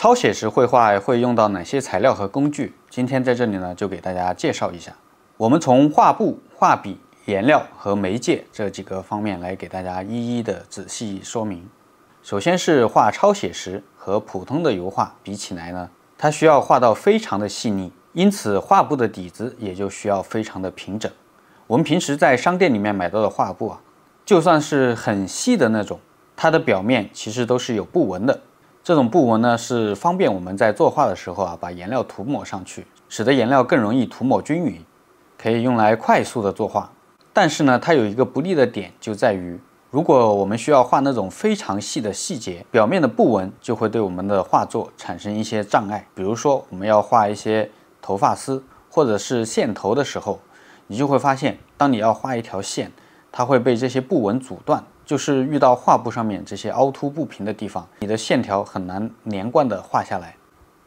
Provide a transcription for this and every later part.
超写实绘画会用到哪些材料和工具？今天在这里呢，就给大家介绍一下。我们从画布、画笔、颜料和媒介这几个方面来给大家一一的仔细说明。首先是画超写实，和普通的油画比起来呢，它需要画到非常的细腻，因此画布的底子也就需要非常的平整。我们平时在商店里面买到的画布啊，就算是很细的那种，它的表面其实都是有布纹的。这种布纹呢，是方便我们在作画的时候啊，把颜料涂抹上去，使得颜料更容易涂抹均匀，可以用来快速的作画。但是呢，它有一个不利的点，就在于如果我们需要画那种非常细的细节，表面的布纹就会对我们的画作产生一些障碍。比如说，我们要画一些头发丝或者是线头的时候，你就会发现，当你要画一条线，它会被这些布纹阻断。就是遇到画布上面这些凹凸不平的地方，你的线条很难连贯的画下来，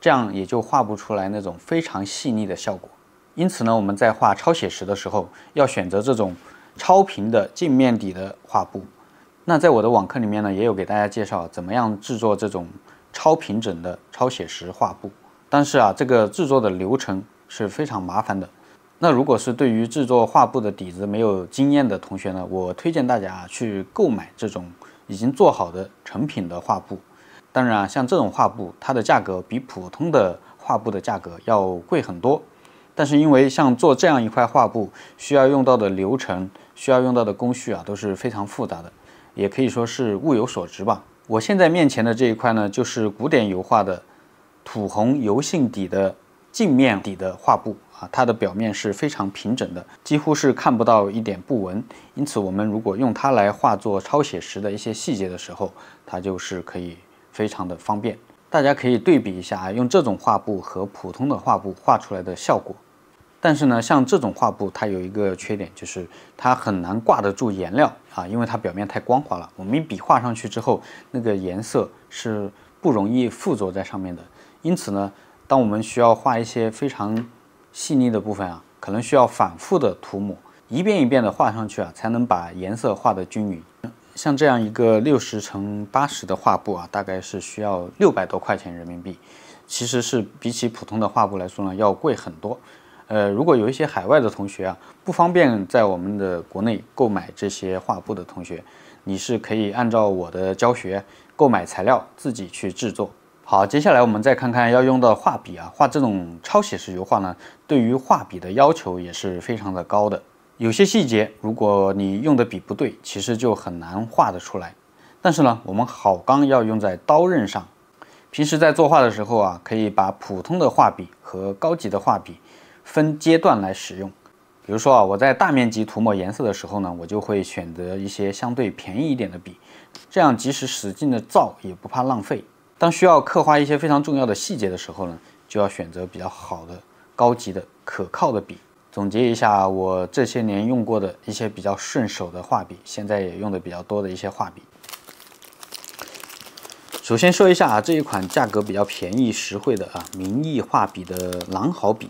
这样也就画不出来那种非常细腻的效果。因此呢，我们在画超写实的时候，要选择这种超平的镜面底的画布。那在我的网课里面呢，也有给大家介绍怎么样制作这种超平整的超写实画布。但是啊，这个制作的流程是非常麻烦的。那如果是对于制作画布的底子没有经验的同学呢，我推荐大家去购买这种已经做好的成品的画布。当然啊，像这种画布，它的价格比普通的画布的价格要贵很多。但是因为像做这样一块画布，需要用到的流程、需要用到的工序啊，都是非常复杂的，也可以说是物有所值吧。我现在面前的这一块呢，就是古典油画的土红油性底的镜面底的画布。它的表面是非常平整的，几乎是看不到一点布纹，因此我们如果用它来画作超写实的一些细节的时候，它就是可以非常的方便。大家可以对比一下，用这种画布和普通的画布画出来的效果。但是呢，像这种画布它有一个缺点，就是它很难挂得住颜料啊，因为它表面太光滑了，我们一笔画上去之后，那个颜色是不容易附着在上面的。因此呢，当我们需要画一些非常细腻的部分啊，可能需要反复的涂抹，一遍一遍的画上去啊，才能把颜色画得均匀。像这样一个60×80的画布啊，大概是需要600多块钱人民币，其实是比起普通的画布来说呢，要贵很多。如果有一些海外的同学啊，不方便在我们的国内购买这些画布的同学，你是可以按照我的教学购买材料自己去制作。好，接下来我们再看看要用到画笔啊，画这种超写实油画呢，对于画笔的要求也是非常的高的。有些细节，如果你用的笔不对，其实就很难画得出来。但是呢，我们好钢要用在刀刃上。平时在作画的时候啊，可以把普通的画笔和高级的画笔分阶段来使用。比如说啊，我在大面积涂抹颜色的时候呢，我就会选择一些相对便宜一点的笔，这样即使使劲的造也不怕浪费。当需要刻画一些非常重要的细节的时候呢，就要选择比较好的、高级的、可靠的笔。总结一下我这些年用过的一些比较顺手的画笔，现在也用的比较多的一些画笔。首先说一下啊，这一款价格比较便宜实惠的名义画笔的狼毫笔，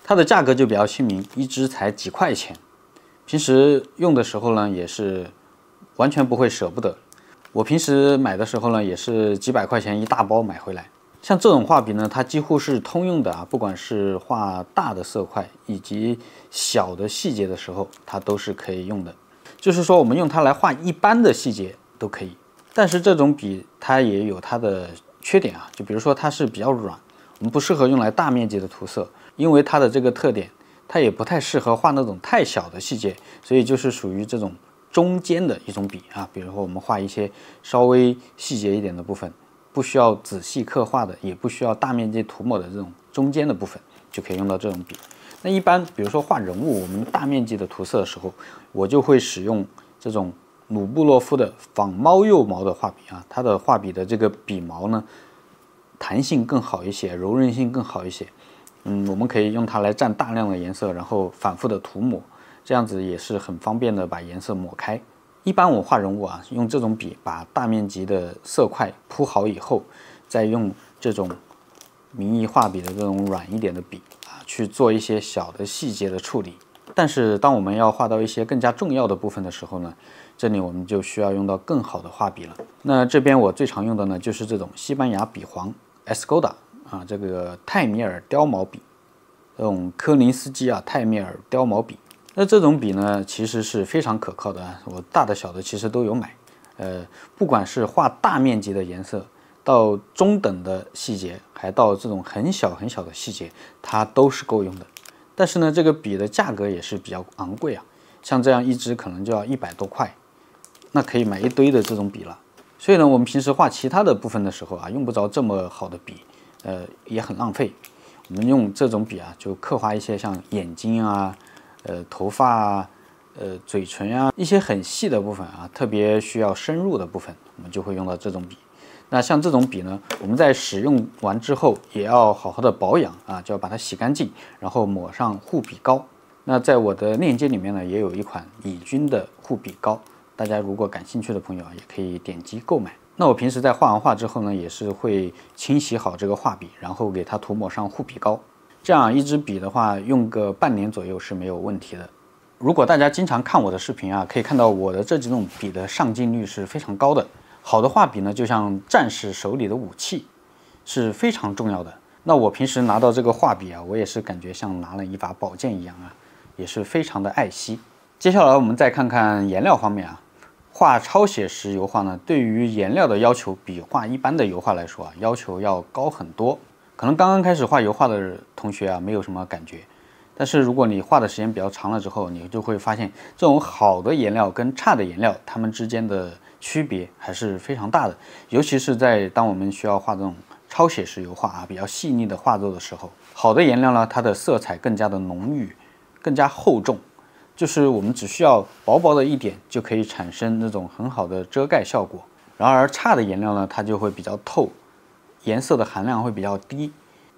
它的价格就比较亲民，一支才几块钱。平时用的时候呢，也是完全不会舍不得。我平时买的时候呢，也是几百块钱一大包买回来。像这种画笔呢，它几乎是通用的啊，不管是画大的色块以及小的细节的时候，它都是可以用的。就是说，我们用它来画一般的细节都可以。但是这种笔它也有它的缺点啊，就比如说它是比较软，我们不适合用来大面积的涂色，因为它的这个特点，它也不太适合画那种太小的细节，所以就是属于这种中间的一种笔啊，比如说我们画一些稍微细节一点的部分，不需要仔细刻画的，也不需要大面积涂抹的这种中间的部分，就可以用到这种笔。那一般比如说画人物，我们大面积的涂色的时候，我就会使用这种鲁布洛夫的仿猫鼬毛的画笔啊，它的画笔的这个笔毛呢，弹性更好一些，柔韧性更好一些。我们可以用它来蘸大量的颜色，然后反复的涂抹，这样子也是很方便的把颜色抹开。一般我画人物啊，用这种笔把大面积的色块铺好以后，再用这种名义画笔的这种软一点的笔啊，去做一些小的细节的处理。但是当我们要画到一些更加重要的部分的时候呢，这里我们就需要用到更好的画笔了。那这边我最常用的呢，就是这种西班牙笔黄 Escoda 啊，这个泰米尔雕毛笔，这种柯林斯基啊泰米尔雕毛笔。那这种笔呢，其实是非常可靠的啊，我大的小的其实都有买。不管是画大面积的颜色，到中等的细节，还到这种很小很小的细节，它都是够用的。但是呢，这个笔的价格也是比较昂贵啊，像这样一支可能就要100多块，那可以买一堆的这种笔了。所以呢，我们平时画其他的部分的时候啊，用不着这么好的笔，也很浪费。我们用这种笔啊，就刻画一些像眼睛啊、头发啊、嘴唇啊一些很细的部分啊，特别需要深入的部分，我们就会用到这种笔。那像这种笔呢，我们在使用完之后也要好好的保养啊，就要把它洗干净，然后抹上护笔膏。那在我的链接里面呢，也有一款乙君的护笔膏。大家如果感兴趣的朋友啊，也可以点击购买。那我平时在画完画之后呢，也是会清洗好这个画笔，然后给它涂抹上护笔膏。这样一支笔的话，用个半年左右是没有问题的。如果大家经常看我的视频啊，可以看到我的这几种笔的上镜率是非常高的。好的画笔呢，就像战士手里的武器，是非常重要的。那我平时拿到这个画笔啊，我也是感觉像拿了一把宝剑一样啊，也是非常的爱惜。接下来我们再看看颜料方面啊。画超写实油画呢，对于颜料的要求比画一般的油画来说啊，要求要高很多。可能刚刚开始画油画的同学啊，没有什么感觉，但是如果你画的时间比较长了之后，你就会发现这种好的颜料跟差的颜料，它们之间的区别还是非常大的。尤其是在当我们需要画这种超写实油画啊，比较细腻的画作的时候，好的颜料呢，它的色彩更加的浓郁，更加厚重。就是我们只需要薄薄的一点就可以产生那种很好的遮盖效果。然而差的颜料呢，它就会比较透，颜色的含量会比较低。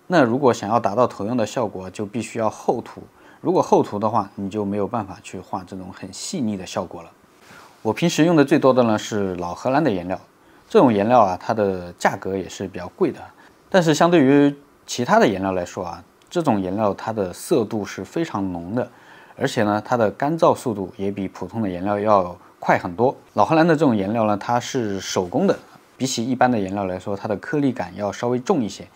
那如果想要达到同样的效果，就必须要厚涂。如果厚涂的话，你就没有办法去画这种很细腻的效果了。我平时用的最多的呢是老荷兰的颜料，这种颜料啊，它的价格也是比较贵的。但是相对于其他的颜料来说啊，这种颜料它的色度是非常浓的。而且呢，它的干燥速度也比普通的颜料要快很多。老荷兰的这种颜料呢，它是手工的，比起一般的颜料来说，它的颗粒感要稍微重一些。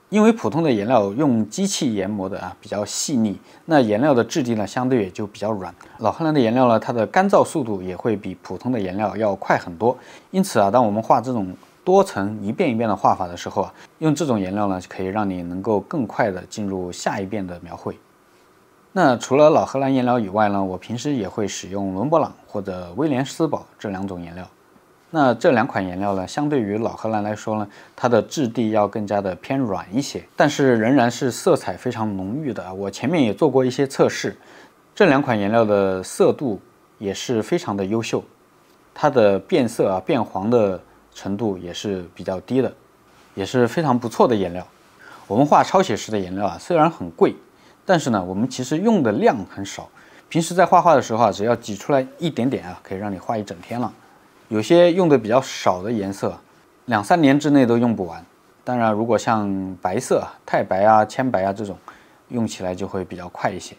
因为普通的颜料用机器研磨的啊，比较细腻，那颜料的质地呢，相对也就比较软。老荷兰的颜料呢，它的干燥速度也会比普通的颜料要快很多。因此啊，当我们画这种多层一遍一遍的画法的时候啊，用这种颜料呢，可以让你能够更快的进入下一遍的描绘。那除了老荷兰颜料以外呢，我平时也会使用伦勃朗或者威廉斯堡这两种颜料。那这两款颜料呢，相对于老荷兰来说呢，它的质地要更加的偏软一些，但是仍然是色彩非常浓郁的。我前面也做过一些测试，这两款颜料的色度也是非常的优秀，它的变色啊、变黄的程度也是比较低的，也是非常不错的颜料。我们画超写实的颜料啊，虽然很贵，但是呢，我们其实用的量很少。平时在画画的时候啊，只要挤出来一点点啊，可以让你画一整天了。有些用的比较少的颜色，2-3年之内都用不完。当然，如果像白色、太白啊、铅白啊这种，用起来就会比较快一些。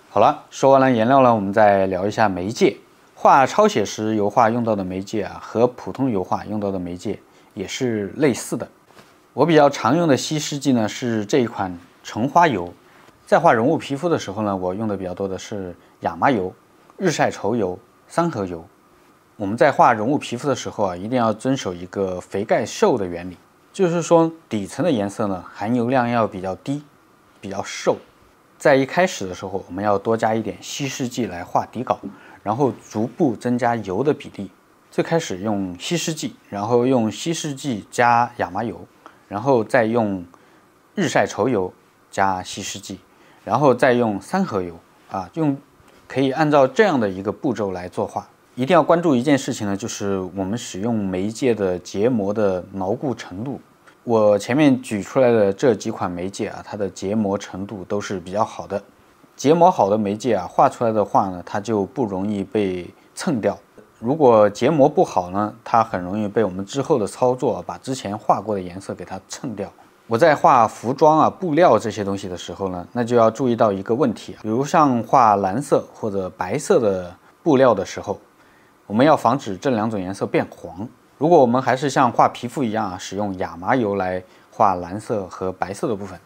好了，说完了颜料呢，我们再聊一下媒介。画超写实油画用到的媒介啊，和普通油画用到的媒介也是类似的。我比较常用的稀释剂呢是这一款橙花油。在画人物皮肤的时候呢，我用的比较多的是亚麻油、日晒稠油、三合油。我们在画人物皮肤的时候啊，一定要遵守一个肥盖瘦的原理，就是说底层的颜色呢，含油量要比较低，比较瘦。在一开始的时候，我们要多加一点稀释剂来画底稿，然后逐步增加油的比例。最开始用稀释剂，然后用稀释剂加亚麻油，然后再用日晒稠油加稀释剂，然后再用三合油啊，可以按照这样的一个步骤来作画。一定要关注一件事情呢，就是我们使用媒介的结膜的牢固程度。我前面举出来的这几款媒介啊，它的结膜程度都是比较好的。结膜好的媒介啊，画出来的画呢，它就不容易被蹭掉。如果结膜不好呢，它很容易被我们之后的操作把之前画过的颜色给它蹭掉。我在画服装啊、布料这些东西的时候呢，那就要注意到一个问题，比如像画蓝色或者白色的布料的时候，我们要防止这两种颜色变黄。如果我们还是像画皮肤一样啊，使用亚麻油来画蓝色和白色的部分，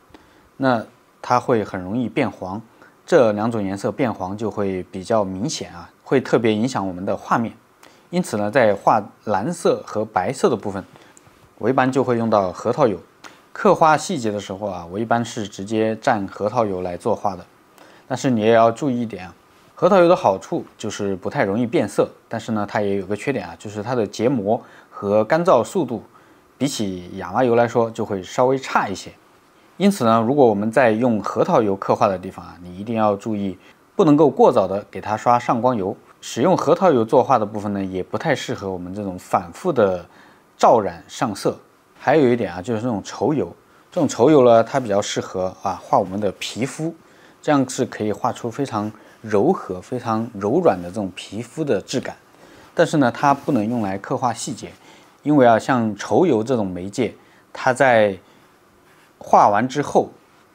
那它会很容易变黄，这2种颜色变黄就会比较明显啊，会特别影响我们的画面。因此呢，在画蓝色和白色的部分，我一般就会用到核桃油。刻画细节的时候啊，我一般是直接蘸核桃油来作画的。但是你也要注意一点啊，核桃油的好处就是不太容易变色，但是呢，它也有个缺点啊，就是它的结膜和干燥速度比起亚麻油来说就会稍微差一些。因此呢，如果我们在用核桃油刻画的地方啊，你一定要注意，不能够过早的给它刷上光油。使用核桃油作画的部分呢，也不太适合我们这种反复的照染上色。还有一点啊，就是这种稠油，这种稠油呢，它比较适合画我们的皮肤。这样是可以画出非常柔和、非常柔软的这种皮肤的质感，但是呢，它不能用来刻画细节，因为像稠油这种媒介，它在画完之后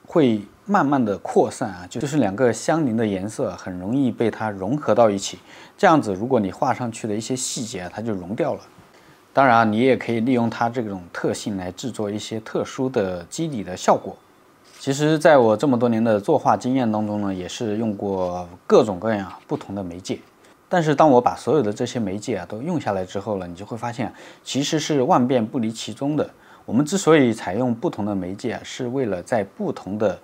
会慢慢的扩散啊，就是2个相邻的颜色很容易被它融合到一起，这样子如果你画上去的一些细节它就融掉了。当然，你也可以利用它这种特性来制作一些特殊的基底的效果。其实，在我这么多年的作画经验当中呢，也是用过各种各样不同的媒介。但是，当我把所有的这些媒介都用下来之后呢，你就会发现，其实是万变不离其宗的。我们之所以采用不同的媒介是为了在不同的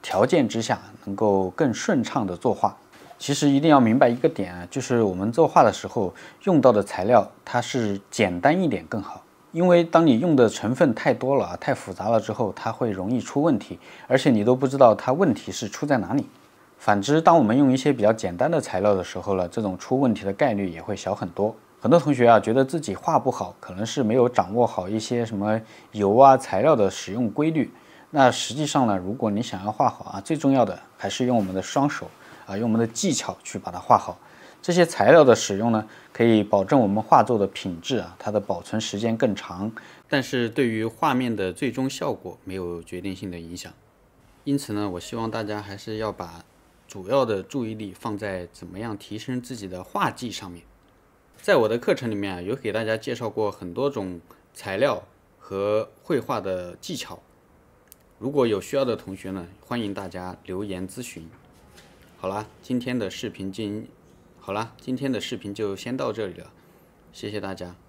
条件之下，能够更顺畅的作画。其实一定要明白一个点啊，就是我们作画的时候用到的材料，它是简单一点更好。因为当你用的成分太多了太复杂了之后，它会容易出问题，而且你都不知道它问题是出在哪里。反之，当我们用一些比较简单的材料的时候呢，这种出问题的概率也会小很多。很多同学觉得自己画不好，可能是没有掌握好一些什么油材料的使用规律。那实际上呢，如果你想要画好最重要的还是用我们的双手用我们的技巧去把它画好。这些材料的使用呢，可以保证我们画作的品质它的保存时间更长，但是对于画面的最终效果没有决定性的影响。因此呢，我希望大家还是要把主要的注意力放在怎么样提升自己的画技上面。在我的课程里面有给大家介绍过很多种材料和绘画的技巧，如果有需要的同学呢，欢迎大家留言咨询。好啦，今天的视频就先到这里了，谢谢大家。